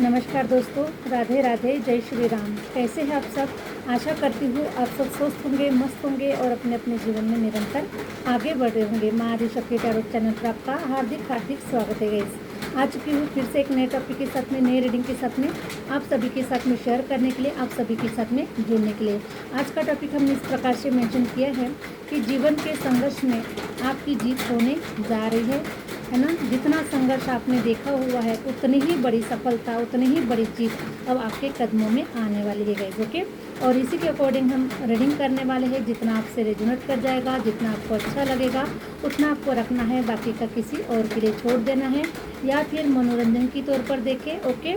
नमस्कार दोस्तों, राधे राधे, जय श्री राम। कैसे हैं आप सब? आशा करती हूँ आप सब स्वस्थ होंगे, मस्त होंगे और अपने अपने जीवन में निरंतर आगे बढ़ रहे होंगे। माँ आदिशक्ति टैरो चैनल पर आपका हार्दिक हार्दिक स्वागत है गाइस। आ चुकी हूँ फिर से एक नए टॉपिक के साथ में, नए रीडिंग के साथ में, आप सभी के साथ में शेयर करने के लिए, आप सभी के साथ में जुड़ने के लिए। आज का टॉपिक हमने इस प्रकार से मेंशन किया है कि जीवन के संघर्ष में आपकी जीत होने जा रही है ना। जितना संघर्ष आपने देखा हुआ है उतनी ही बड़ी सफलता, उतनी ही बड़ी जीत अब आपके कदमों में आने वाली है गाइस। ओके, और इसी के अकॉर्डिंग हम रीडिंग करने वाले हैं। जितना आपसे रेजोनेट कर जाएगा, जितना आपको अच्छा लगेगा उतना आपको रखना है, बाकी का किसी और के लिए छोड़ देना है या फिर मनोरंजन की तौर पर देखें। ओके,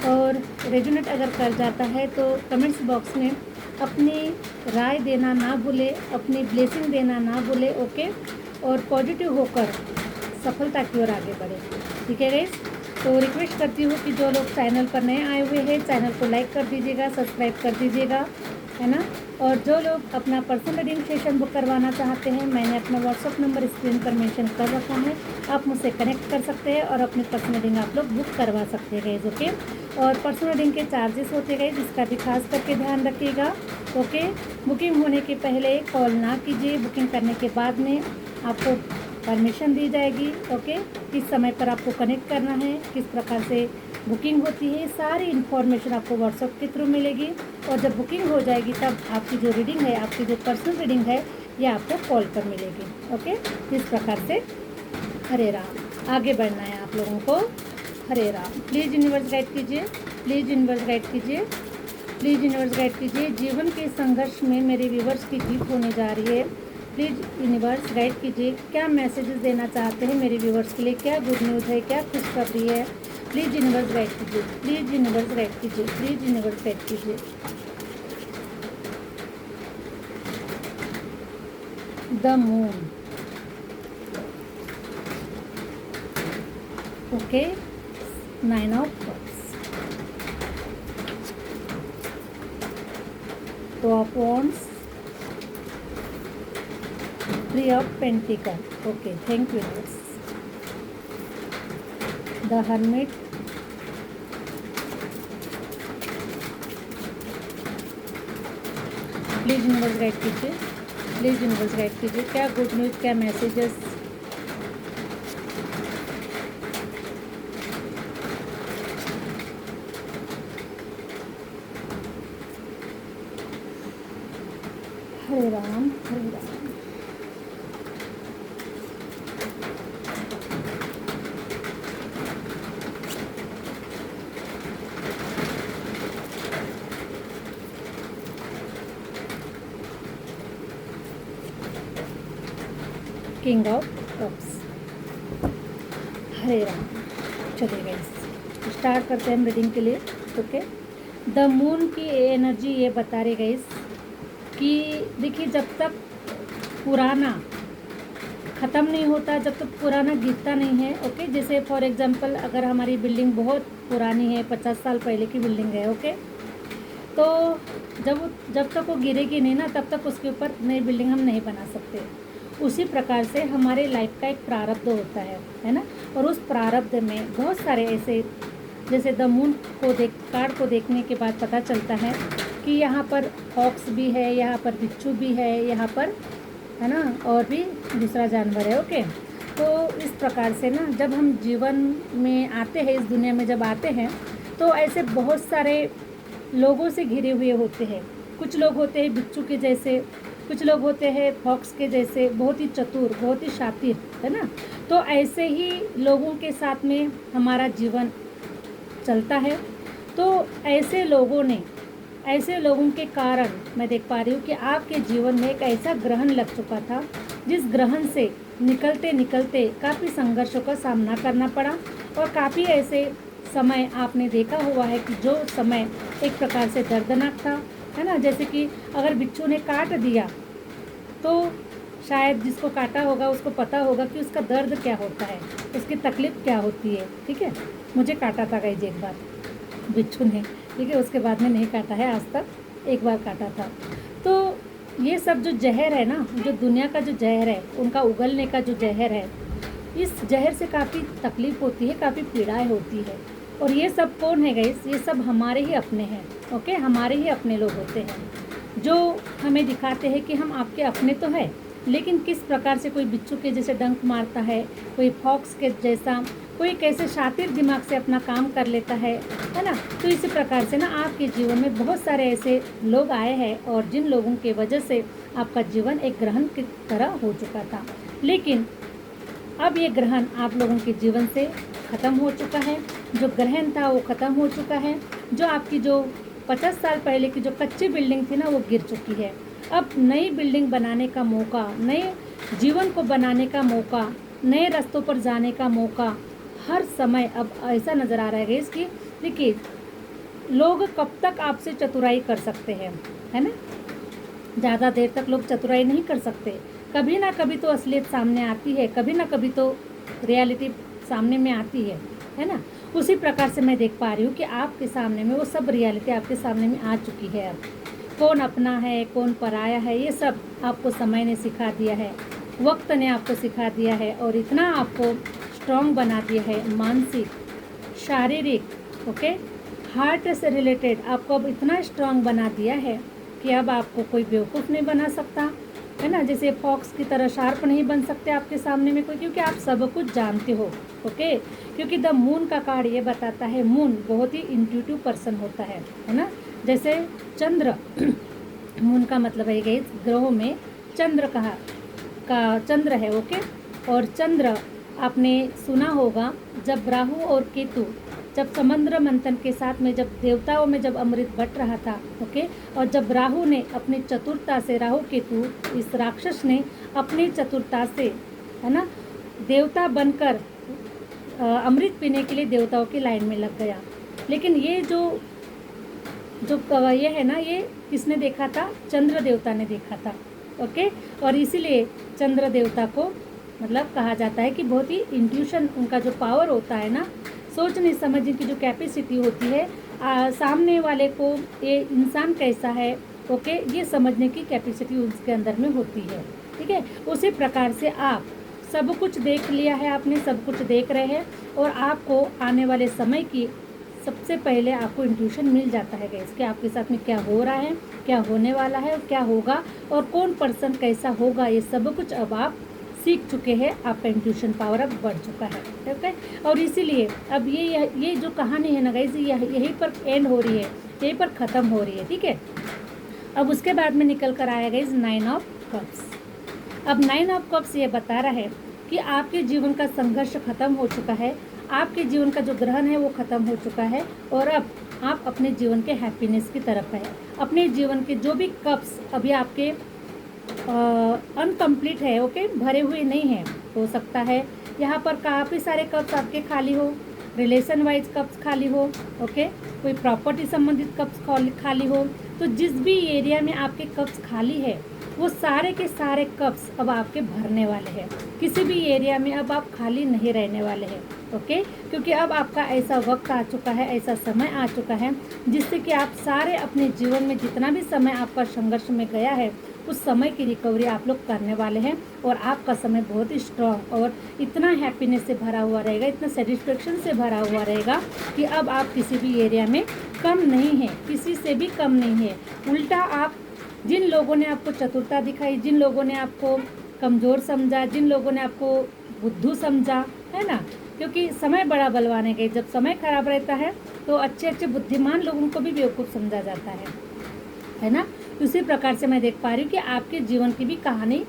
और रेजोनेट अगर कर जाता है तो कमेंट्स बॉक्स में अपनी राय देना ना भूले, अपनी ब्लेसिंग देना ना भूले। ओके, और पॉजिटिव होकर सफलता की ओर आगे बढ़े। ठीक है गाइस, तो रिक्वेस्ट करती हूँ कि जो लोग चैनल पर नए आए हुए हैं चैनल को लाइक कर दीजिएगा, सब्सक्राइब कर दीजिएगा, है ना। और जो लोग अपना पर्सनल रीडिंग सेशन बुक करवाना चाहते हैं, मैंने अपना व्हाट्सअप नंबर स्क्रीन पर मेंशन कर रखा है, आप मुझसे कनेक्ट कर सकते हैं और अपनी पर्सनल रीडिंग आप लोग बुक करवा सकते हैं गाइस। ओके, और पर्सनल रीडिंग के चार्जेस होते गए, इसका भी खास करके ध्यान रखिएगा। ओके, बुकिंग होने के पहले कॉल ना कीजिए, बुकिंग करने के बाद में आपको परमिशन दी जाएगी। ओके, किस समय पर आपको कनेक्ट करना है, किस प्रकार से बुकिंग होती है, सारी इन्फॉर्मेशन आपको व्हाट्सएप के थ्रू मिलेगी। और जब बुकिंग हो जाएगी तब आपकी जो रीडिंग है, आपकी जो पर्सनल रीडिंग है, ये आपको कॉल पर मिलेगी। ओके, इस प्रकार से हरे राम आगे बढ़ना है आप लोगों को। हरे राम। प्लीज़ यूनिवर्स गाइड कीजिए, प्लीज़ यूनिवर्स गाइड कीजिए, प्लीज़ यूनिवर्स गाइड कीजिए। जीवन के संघर्ष में मेरे व्यूवर्स की जीत होने जा रही है। प्लीज़ यूनिवर्स गाइड कीजिए, क्या मैसेजेस देना चाहते हैं मेरे व्यूवर्स के लिए, क्या गुड न्यूज़ है, क्या खुशखबरी है। प्लीज़ यूनिवर्स गाइड कीजिए, प्लीज़ यूनिवर्स गाइड कीजिए, प्लीज़ यूनिवर्स गाइड कीजिए। The Moon. Okay, 9 of Cups, 2 of wands, 3 of Pentacle. Okay, thank you. The Hermit, please universe guide कीजिए, प्लीज़ यूनिवर्स गाइड कीजिए, क्या गुड न्यूज़, क्या messages. Hare Ram, Hare Ram. King of Cups. Hare Ram. चलिए guys, start करते हैं हम reading के लिए। ओके, द मून की एनर्जी ये बता रही गाइस कि देखिए, जब तक पुराना ख़त्म नहीं होता, जब तक पुराना गिरता नहीं है। ओके, जैसे फॉर एग्जांपल अगर हमारी बिल्डिंग बहुत पुरानी है, 50 साल पहले की बिल्डिंग है, ओके, तो जब तक वो गिरेगी नहीं ना, तब तक उसके ऊपर नई बिल्डिंग हम नहीं बना सकते। उसी प्रकार से हमारे लाइफ का एक प्रारब्ध होता है ना। और उस प्रारब्ध में बहुत सारे ऐसे, जैसे द मून को कार्ड को देखने के बाद पता चलता है कि यहाँ पर हॉक्स भी है, यहाँ पर बिच्छू भी है, यहाँ पर, है ना, और भी दूसरा जानवर है। ओके, तो इस प्रकार से ना जब हम जीवन में आते हैं, इस दुनिया में जब आते हैं, तो ऐसे बहुत सारे लोगों से घिरे हुए होते हैं। कुछ लोग होते हैं बिच्छू के जैसे, कुछ लोग होते हैं फॉक्स के जैसे, बहुत ही चतुर, बहुत ही शातिर, है ना। तो ऐसे ही लोगों के साथ में हमारा जीवन चलता है। तो ऐसे लोगों के कारण मैं देख पा रही हूँ कि आपके जीवन में एक ऐसा ग्रहण लग चुका था, जिस ग्रहण से निकलते निकलते काफ़ी संघर्षों का सामना करना पड़ा। और काफ़ी ऐसे समय आपने देखा हुआ है कि जो समय एक प्रकार से दर्दनाक था, है ना। जैसे कि अगर बिच्छू ने काट दिया तो शायद जिसको काटा होगा उसको पता होगा कि उसका दर्द क्या होता है, उसकी तकलीफ़ क्या होती है। ठीक है, मुझे काटा था गाइस एक बार बिच्छू ने, ठीक है, उसके बाद में नहीं काटा है आज तक, एक बार काटा था। तो ये सब जो जहर है ना, जो दुनिया का जो जहर है, उनका उगलने का जो जहर है, इस जहर से काफ़ी तकलीफ़ होती है, काफ़ी पीड़ाएँ होती है। और ये सब कौन है गाइस? ये सब हमारे ही अपने हैं। ओके, हमारे ही अपने लोग होते हैं जो हमें दिखाते हैं कि हम आपके अपने तो है, लेकिन किस प्रकार से कोई बिच्छू के जैसे डंक मारता है, कोई फॉक्स के जैसा, कोई कैसे शातिर दिमाग से अपना काम कर लेता है ना। तो इसी प्रकार से ना आपके जीवन में बहुत सारे ऐसे लोग आए हैं और जिन लोगों के वजह से आपका जीवन एक ग्रहण की तरह हो चुका था, लेकिन अब ये ग्रहण आप लोगों के जीवन से ख़त्म हो चुका है। जो ग्रहण था वो ख़त्म हो चुका है। जो आपकी जो 50 साल पहले की जो कच्ची बिल्डिंग थी ना, वो गिर चुकी है। अब नई बिल्डिंग बनाने का मौका, नए जीवन को बनाने का मौका, नए रास्तों पर जाने का मौका हर समय अब ऐसा नज़र आ रहा है इसकी। देखिए, लोग कब तक आपसे चतुराई कर सकते हैं, है ना? ज़्यादा देर तक लोग चतुराई नहीं कर सकते। कभी ना कभी तो असलियत सामने आती है, कभी ना कभी तो रियलिटी सामने में आती है ना? उसी प्रकार से मैं देख पा रही हूँ कि आपके सामने में वो सब रियलिटी आपके सामने में आ चुकी है। अब कौन अपना है, कौन पराया है, ये सब आपको समय ने सिखा दिया है, वक्त ने आपको सिखा दिया है और इतना आपको स्ट्रॉन्ग बना दिया है, मानसिक, शारीरिक, ओके, हार्ट से रिलेटेड आपको अब इतना स्ट्रॉन्ग बना दिया है कि अब आपको कोई बेवकूफ़ नहीं बना सकता, है ना? जैसे फॉक्स की तरह शार्प नहीं बन सकते आपके सामने में कोई, क्योंकि आप सब कुछ जानते हो। ओके, क्योंकि द मून का कार्ड ये बताता है, मून बहुत ही इंट्यूटिव पर्सन होता है ना? जैसे चंद्र मून का मतलब है गाइस ग्रहों में चंद्र का चंद्र है। ओके, और चंद्र आपने सुना होगा जब राहु और केतु, जब समुद्र मंथन के साथ में जब देवताओं में जब अमृत बट रहा था, ओके, और जब राहु ने अपनी चतुरता से, राहु केतु इस राक्षस ने अपनी चतुरता से, है ना, देवता बनकर अमृत पीने के लिए देवताओं की लाइन में लग गया। लेकिन ये जो ये है ना, ये किसने देखा था? चंद्र देवता ने देखा था। ओके, और इसीलिए चंद्र देवता को मतलब कहा जाता है कि बहुत ही इंट्यूशन, उनका जो पावर होता है ना, सोचने समझने की जो कैपेसिटी होती है, सामने वाले को ये इंसान कैसा है, ओके, ये समझने की कैपेसिटी उसके अंदर में होती है। ठीक है, उसी प्रकार से आप सब कुछ देख लिया है, आपने सब कुछ देख रहे हैं और आपको आने वाले समय की सबसे पहले आपको इंट्यूशन मिल जाता है गाइस कि आपके साथ में क्या हो रहा है, क्या होने वाला है और क्या होगा और कौन पर्सन कैसा होगा, ये सब कुछ अब आप सीख चुके हैं। आपका इंट्यूशन पावर अब बढ़ चुका है। ओके, और इसीलिए अब ये जो कहानी है ना गाइस, यहीं पर एंड हो रही है, यहीं पर ख़त्म हो रही है। ठीक है, अब उसके बाद में निकल कर आया गाइस 9 ऑफ कप्स। अब 9 ऑफ कप्स ये बता रहा है कि आपके जीवन का संघर्ष खत्म हो चुका है, आपके जीवन का जो ग्रहण है वो ख़त्म हो चुका है और अब आप अपने जीवन के हैप्पीनेस की तरफ है। अपने जीवन के जो भी कप्स अभी आपके अनकम्प्लीट है, ओके, भरे हुए नहीं हैं, हो सकता है यहाँ पर काफ़ी सारे कप्स आपके खाली हो, रिलेशन वाइज कप्स खाली हो, ओके, कोई प्रॉपर्टी संबंधित कप्स खाली हो, तो जिस भी एरिया में आपके कप्स खाली है वो सारे के सारे कप्स अब आपके भरने वाले हैं। किसी भी एरिया में अब आप खाली नहीं रहने वाले हैं। ओके, क्योंकि अब आपका ऐसा वक्त आ चुका है, ऐसा समय आ चुका है जिससे कि आप सारे अपने जीवन में जितना भी समय आपका संघर्ष में गया है उस समय की रिकवरी आप लोग करने वाले हैं और आपका समय बहुत ही स्ट्रॉन्ग और इतना हैप्पीनेस से भरा हुआ रहेगा, इतना सेटिस्फेक्शन से भरा हुआ रहेगा कि अब आप किसी भी एरिया में कम नहीं हैं, किसी से भी कम नहीं है। उल्टा आप जिन लोगों ने आपको चतुरता दिखाई, जिन लोगों ने आपको कमज़ोर समझा, जिन लोगों ने आपको बुद्धू समझा, है ना, क्योंकि समय बड़ा बलवान है। जब समय खराब रहता है तो अच्छे अच्छे बुद्धिमान लोगों को भी बेवकूफ़ समझा जाता है ना। उसी प्रकार से मैं देख पा रही हूँ कि आपके जीवन की भी कहानी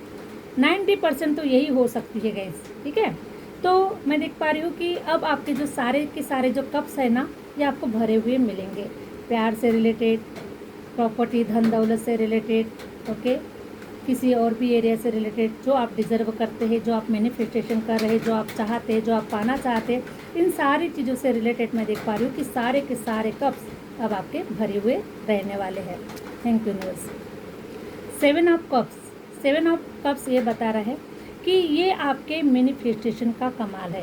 90% तो यही हो सकती है गाइस। ठीक है, तो मैं देख पा रही हूँ कि अब आपके जो सारे के सारे जो कप्स है ना, ये आपको भरे हुए मिलेंगे। प्यार से रिलेटेड, प्रॉपर्टी, धन दौलत से रिलेटेड, ओके, किसी और भी एरिया से रिलेटेड, जो आप डिज़र्व करते हैं, जो आप मैनिफेस्टेशन कर रहे हैं, जो आप चाहते हैं, जो आप पाना चाहते हैं, इन सारी चीज़ों से रिलेटेड मैं देख पा रही हूँ कि सारे के सारे कप्स अब आपके भरे हुए रहने वाले हैं। Thank you universe. 7 of cups, 7 of Cups ये बता रहा है कि ये आपके मैनिफेस्टेशन का कमाल है,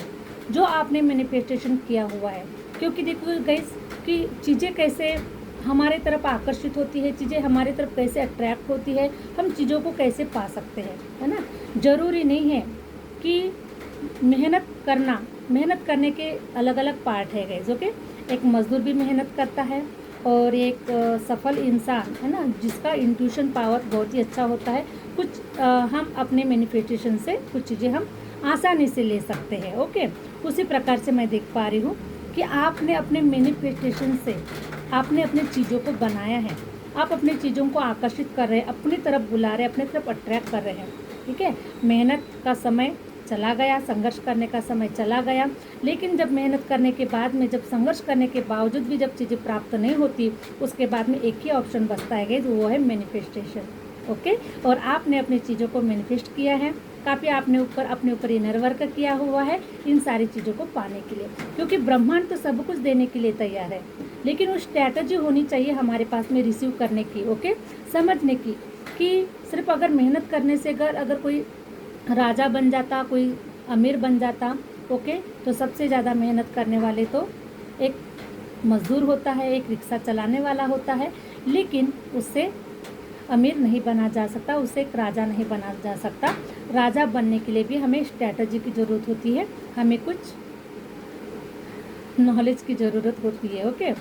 जो आपने मैनिफेस्टेशन किया हुआ है। क्योंकि देखो गाइस कि चीज़ें कैसे हमारे तरफ आकर्षित होती है, चीज़ें हमारे तरफ कैसे अट्रैक्ट होती है, हम चीज़ों को कैसे पा सकते हैं, है ना। ज़रूरी नहीं है कि मेहनत करना मेहनत करने के अलग अलग पार्ट है गाइस, ओके। एक मजदूर भी मेहनत करता है, और एक सफल इंसान है ना, जिसका इंट्यूशन पावर बहुत ही अच्छा होता है। कुछ हम अपने मैनिफेस्टेशन से कुछ चीज़ें हम आसानी से ले सकते हैं, ओके। उसी प्रकार से मैं देख पा रही हूँ कि आपने अपने मैनिफेस्टेशन से आपने अपनी चीज़ों को बनाया है। आप अपनी चीज़ों को आकर्षित कर रहे हैं, अपनी तरफ बुला रहे हैं, अपनी तरफ अट्रैक्ट कर रहे हैं, ठीक है। मेहनत का समय चला गया, संघर्ष करने का समय चला गया, लेकिन जब मेहनत करने के बाद में, जब संघर्ष करने के बावजूद भी जब चीज़ें प्राप्त नहीं होती, उसके बाद में एक ही ऑप्शन बचता है जो वो है मैनिफेस्टेशन, ओके। और आपने अपनी चीज़ों को मैनिफेस्ट किया है, काफ़ी आपने अपने ऊपर इनर वर्क किया हुआ है इन सारी चीज़ों को पाने के लिए, क्योंकि ब्रह्मांड तो सब कुछ देने के लिए तैयार है, लेकिन वो स्ट्रैटेजी होनी चाहिए हमारे पास में रिसीव करने की, ओके, समझने की, कि सिर्फ अगर मेहनत करने से अगर कोई राजा बन जाता, कोई अमीर बन जाता, ओके, तो सबसे ज़्यादा मेहनत करने वाले तो एक मज़दूर होता है, एक रिक्शा चलाने वाला होता है, लेकिन उससे अमीर नहीं बना जा सकता, उससे एक राजा नहीं बना जा सकता। राजा बनने के लिए भी हमें स्ट्रैटेजी की ज़रूरत होती है, हमें कुछ नॉलेज की ज़रूरत होती है, ओके।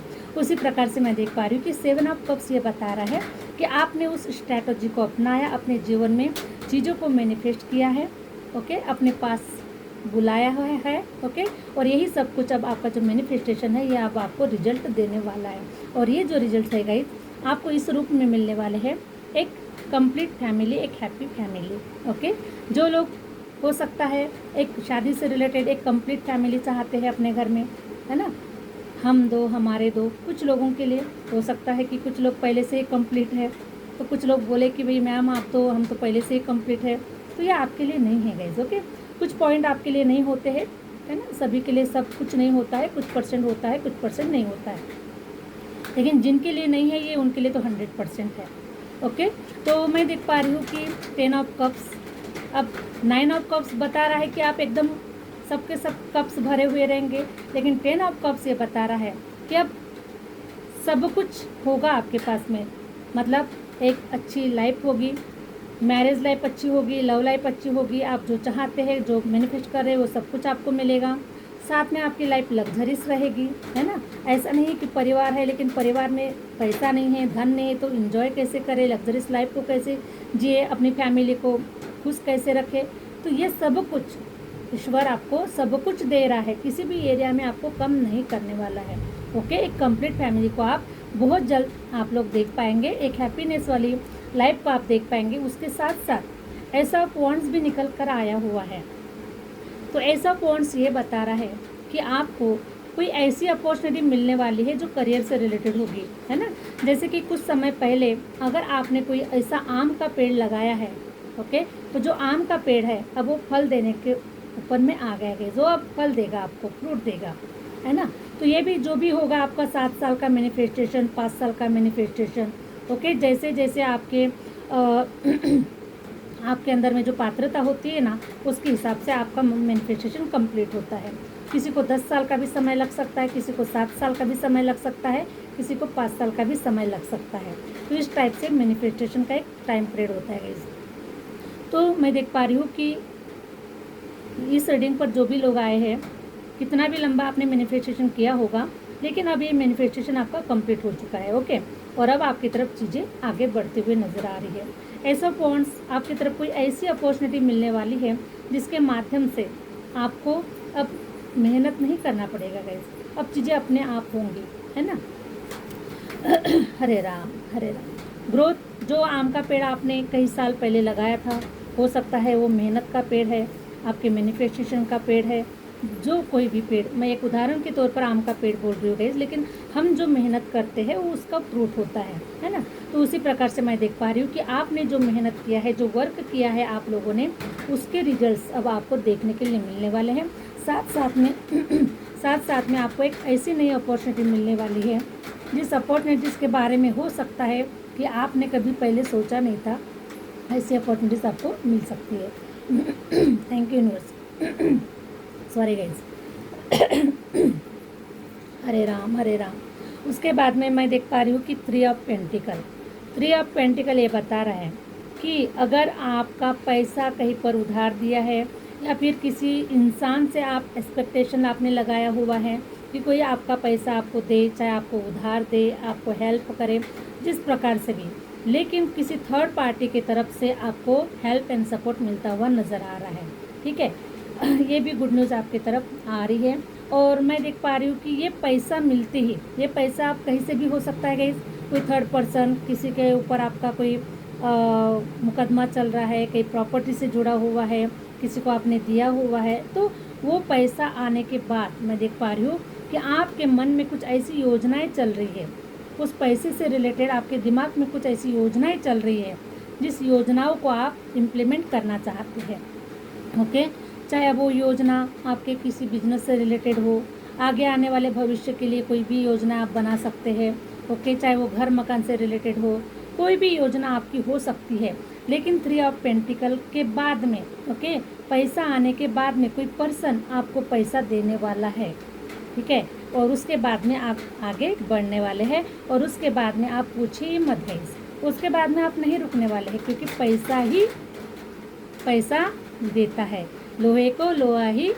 उसी प्रकार से मैं देख पा रही हूँ कि 7 ऑफ कप्स ये बता रहा है कि आपने उस स्ट्रैटेजी को अपनाया, अपने जीवन में चीज़ों को मैनिफेस्ट किया है, ओके, अपने पास बुलाया हुआ है, ओके। और यही सब कुछ अब आपका जो मैनिफेस्टेशन है ये अब आपको रिजल्ट देने वाला है, और ये जो रिजल्ट है गाइस आपको इस रूप में मिलने वाले हैं, एक कंप्लीट फैमिली, एक हैप्पी फैमिली, ओके। जो लोग हो सकता है एक शादी से रिलेटेड एक कंप्लीट फैमिली चाहते हैं अपने घर में, है ना, हम दो हमारे दो, कुछ लोगों के लिए हो सकता है कि कुछ लोग पहले से ही कंप्लीट है, तो कुछ लोग बोले कि भाई मैम आप तो, हम तो पहले से ही कंप्लीट है, तो ये आपके लिए नहीं है गाइस, ओके। कुछ पॉइंट आपके लिए नहीं होते हैं, है ना, सभी के लिए सब कुछ नहीं होता है, कुछ परसेंट होता है, कुछ परसेंट नहीं होता है, लेकिन जिनके लिए नहीं है ये उनके लिए तो 100% है, ओके। तो मैं देख पा रही हूँ कि 10 ऑफ कप्स, अब 9 ऑफ कप्स बता रहा है कि आप एकदम सबके सब कप्स भरे हुए रहेंगे, लेकिन 10 ऑफ कप्स ये बता रहा है कि अब सब कुछ होगा आपके पास में, मतलब एक अच्छी लाइफ होगी, मैरिज लाइफ अच्छी होगी, लव लाइफ अच्छी होगी, आप जो चाहते हैं, जो मैनिफेस्ट कर रहे हैं वो सब कुछ आपको मिलेगा। साथ में आपकी लाइफ लग्जरियस रहेगी, है ना। ऐसा नहीं कि परिवार है लेकिन परिवार में पैसा नहीं है, धन नहीं है, तो इन्जॉय कैसे करें, लग्जरियस लाइफ को कैसे जिए, अपनी फैमिली को खुश कैसे रखें। तो ये सब कुछ ईश्वर आपको सब कुछ दे रहा है, किसी भी एरिया में आपको कम नहीं करने वाला है, ओके। एक कंप्लीट फैमिली को आप बहुत जल्द आप लोग देख पाएंगे, एक हैप्पीनेस वाली लाइफ को आप देख पाएंगे। उसके साथ साथ ऐसा पॉइंट्स भी निकल कर आया हुआ है, तो ऐसा पॉइंट्स ये बता रहा है कि आपको कोई ऐसी अपॉर्चुनिटी मिलने वाली है जो करियर से रिलेटेड होगी, है ना। जैसे कि कुछ समय पहले अगर आपने कोई ऐसा आम का पेड़ लगाया है, ओके, तो जो आम का पेड़ है अब वो फल देने के ऊपर में आ गया है, जो अब फल देगा, आपको फ्रूट देगा, है ना। तो ये भी जो भी होगा आपका 7 साल का मैनिफेस्टेशन, 5 साल का मैनिफेस्टेशन, ओके। जैसे जैसे आपके आपके अंदर में जो पात्रता होती है ना, उसके हिसाब से आपका मैनिफेस्टेशन कंप्लीट होता है। किसी को 10 साल का भी समय लग सकता है, किसी को 7 साल का भी समय लग सकता है, किसी को 5 साल का भी समय लग सकता है। तो इस टाइप से मैनिफेस्टेशन का एक टाइम पीरियड होता है गाइस। तो मैं देख पा रही हूँ कि इस रीडिंग पर जो भी लोग आए हैं, कितना भी लंबा आपने मैनिफेस्टेशन किया होगा, लेकिन अब ये मैनिफेस्टेशन आपका कंप्लीट हो चुका है, ओके। और अब आपकी तरफ चीज़ें आगे बढ़ते हुए नज़र आ रही है। ऐसा पॉइंट्स आपकी तरफ कोई ऐसी अपॉर्चुनिटी मिलने वाली है जिसके माध्यम से आपको अब मेहनत नहीं करना पड़ेगा गाइस, अब चीज़ें अपने आप होंगी, है ना। हरे राम हरे राम। ग्रोथ, जो आम का पेड़ आपने कई साल पहले लगाया था, हो सकता है वो मेहनत का पेड़ है, आपके मैनिफेस्टेशन का पेड़ है, जो कोई भी पेड़, मैं एक उदाहरण के तौर पर आम का पेड़ बोल रही हूँ गाइस, लेकिन हम जो मेहनत करते हैं वो उसका फ्रूट होता है ना। तो उसी प्रकार से मैं देख पा रही हूँ कि आपने जो मेहनत किया है, जो वर्क किया है आप लोगों ने, उसके रिजल्ट्स अब आपको देखने के लिए मिलने वाले हैं। साथ साथ में आपको एक ऐसी नई अपॉर्चुनिटी मिलने वाली है जिस अपॉर्चुनिटीज़ के बारे में हो सकता है कि आपने कभी पहले सोचा नहीं था, ऐसी अपॉर्चुनिटीज़ आपको मिल सकती है। Thank you universe, sorry guys. Hare Ram Hare Ram. उसके बाद में मैं देख पा रही हूँ कि 3 ऑफ पेंटिकल ये बता रहा है कि अगर आपका पैसा कहीं पर उधार दिया है या फिर किसी इंसान से आप एक्सपेक्टेशन आपने लगाया हुआ है कि कोई आपका पैसा आपको दे, चाहे आपको उधार दे, आपको हेल्प करे, जिस प्रकार से भी, लेकिन किसी थर्ड पार्टी की तरफ से आपको हेल्प एंड सपोर्ट मिलता हुआ नज़र आ रहा है। ठीक है, ये भी गुड न्यूज़ आपकी तरफ आ रही है। और मैं देख पा रही हूँ कि ये पैसा मिलते ही, ये पैसा आप कहीं से भी हो सकता है गाइस, कोई थर्ड पर्सन, किसी के ऊपर आपका कोई मुकदमा चल रहा है, कहीं प्रॉपर्टी से जुड़ा हुआ है, किसी को आपने दिया हुआ है, तो वो पैसा आने के बाद मैं देख पा रही हूँ कि आपके मन में कुछ ऐसी योजनाएं चल रही है, उस पैसे से रिलेटेड आपके दिमाग में कुछ ऐसी योजनाएं चल रही है जिस योजनाओं को आप इम्प्लीमेंट करना चाहते हैं। ओके, चाहे वो योजना आपके किसी बिजनेस से रिलेटेड हो, आगे आने वाले भविष्य के लिए कोई भी योजना आप बना सकते हैं। ओके, चाहे वो घर मकान से रिलेटेड हो, कोई भी योजना आपकी हो सकती है। लेकिन 3 ऑफ पेंटिकल के बाद में, ओके, पैसा आने के बाद में कोई पर्सन आपको पैसा देने वाला है। ठीक है, और उसके बाद में आप आगे बढ़ने वाले हैं, और उसके बाद में आप पूछिए मत गाइस, उसके बाद में आप नहीं रुकने वाले हैं, क्योंकि पैसा ही पैसा देता है, लोहे को लोहा ही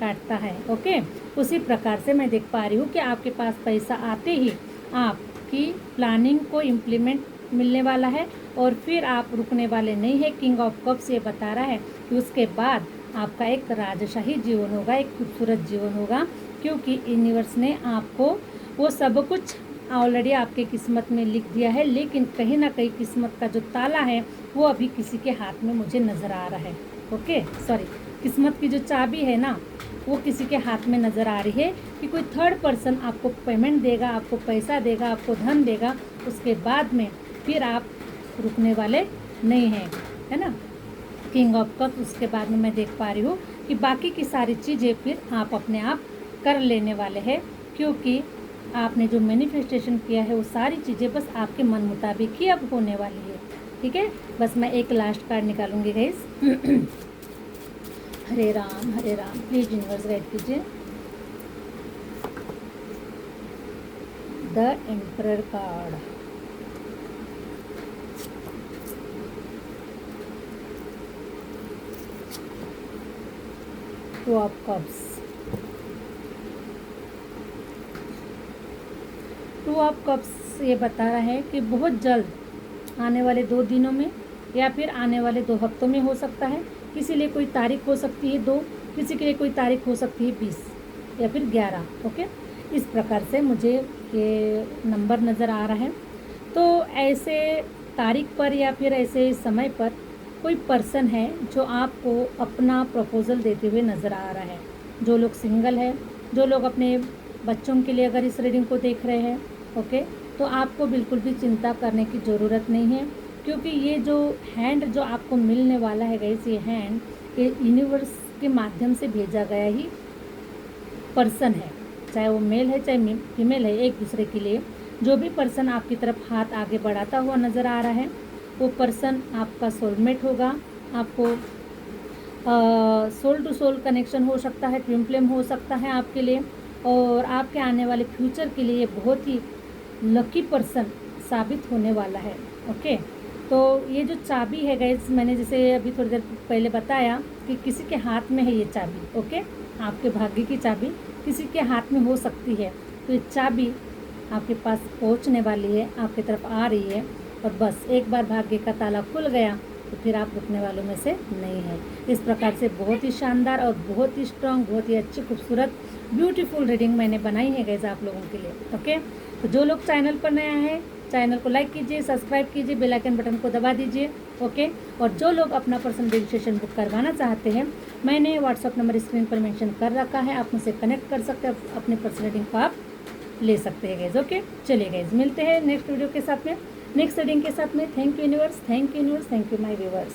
काटता है। ओके, उसी प्रकार से मैं देख पा रही हूँ कि आपके पास पैसा आते ही आपकी प्लानिंग को इम्प्लीमेंट मिलने वाला है, और फिर आप रुकने वाले नहीं है। किंग ऑफ कप्स ये बता रहा है कि उसके बाद आपका एक राजशाही जीवन होगा, एक खूबसूरत जीवन होगा, क्योंकि यूनिवर्स ने आपको वो सब कुछ ऑलरेडी आपके किस्मत में लिख दिया है। लेकिन कहीं ना कहीं किस्मत का जो ताला है वो अभी किसी के हाथ में मुझे नज़र आ रहा है। ओके, सॉरी, किस्मत की जो चाबी है ना, वो किसी के हाथ में नज़र आ रही है कि कोई थर्ड पर्सन आपको पेमेंट देगा, आपको पैसा देगा, आपको धन देगा, उसके बाद में फिर आप रुकने वाले नहीं हैं, है ना। किंग ऑफ कप्स, उसके बाद में मैं देख पा रही हूँ कि बाकी की सारी चीज़ें फिर आप अपने आप कर लेने वाले हैं, क्योंकि आपने जो मैनिफेस्टेशन किया है वो सारी चीज़ें बस आपके मन मुताबिक ही अब होने वाली है। ठीक है, बस मैं एक लास्ट कार्ड निकालूंगी guys. Hare Ram, please universe guide कीजिए। The Emperor card, two of Cups, two of Cups ये बता रहा है कि बहुत जल्द आने वाले 2 दिनों में या फिर आने वाले 2 हफ्तों में हो सकता है। किसी लिए कोई तारीख हो सकती है 2, किसी के लिए कोई तारीख हो सकती है 20 या फिर 11। ओके, इस प्रकार से मुझे ये नंबर नज़र आ रहा है। तो ऐसे तारीख पर या फिर ऐसे समय पर कोई पर्सन है जो आपको अपना प्रपोज़ल देते हुए नज़र आ रहा है। जो लोग सिंगल है, जो लोग अपने बच्चों के लिए अगर इस रीडिंग को देख रहे हैं, ओके, तो आपको बिल्कुल भी चिंता करने की ज़रूरत नहीं है, क्योंकि ये जो हैंड जो आपको मिलने वाला है गाइस, ये हैंड ये यूनिवर्स के माध्यम से भेजा गया ही पर्सन है, चाहे वो मेल है चाहे फीमेल है। एक दूसरे के लिए जो भी पर्सन आपकी तरफ हाथ आगे बढ़ाता हुआ नज़र आ रहा है, वो पर्सन आपका सोलमेट होगा। आपको सोल टू सोल कनेक्शन हो सकता है, ट्विन फ्लेम हो सकता है आपके लिए, और आपके आने वाले फ्यूचर के लिए बहुत ही लकी पर्सन साबित होने वाला है। ओके, तो ये जो चाबी है गाइस, मैंने जैसे अभी थोड़ी देर पहले बताया कि किसी के हाथ में है ये चाबी। ओके, आपके भाग्य की चाबी किसी के हाथ में हो सकती है। तो ये चाबी आपके पास पहुंचने वाली है, आपकी तरफ आ रही है, और बस एक बार भाग्य का ताला खुल गया तो फिर आप रुकने वालों में से नहीं है। इस प्रकार से बहुत ही शानदार और बहुत ही स्ट्रॉन्ग, बहुत ही अच्छी, खूबसूरत, ब्यूटीफुल रीडिंग मैंने बनाई है गाइस आप लोगों के लिए। ओके, तो जो लोग चैनल पर नया है, चैनल को लाइक कीजिए, सब्सक्राइब कीजिए, बेल आइकन बटन को दबा दीजिए। ओके, और जो लोग अपना पर्सनल रजिस्ट्रेशन बुक करवाना चाहते हैं, मैंने व्हाट्सअप नंबर स्क्रीन पर मेंशन कर रखा है, आप मुझसे कनेक्ट कर सकते हैं, अपने पर्सनल रीडिंग को आप ले सकते हैं गाइस। ओके, चलिए गाइस, मिलते हैं नेक्स्ट वीडियो के साथ में, नेक्स्ट रीडिंग के साथ में। Thank you universe, thank you universe, thank you my viewers.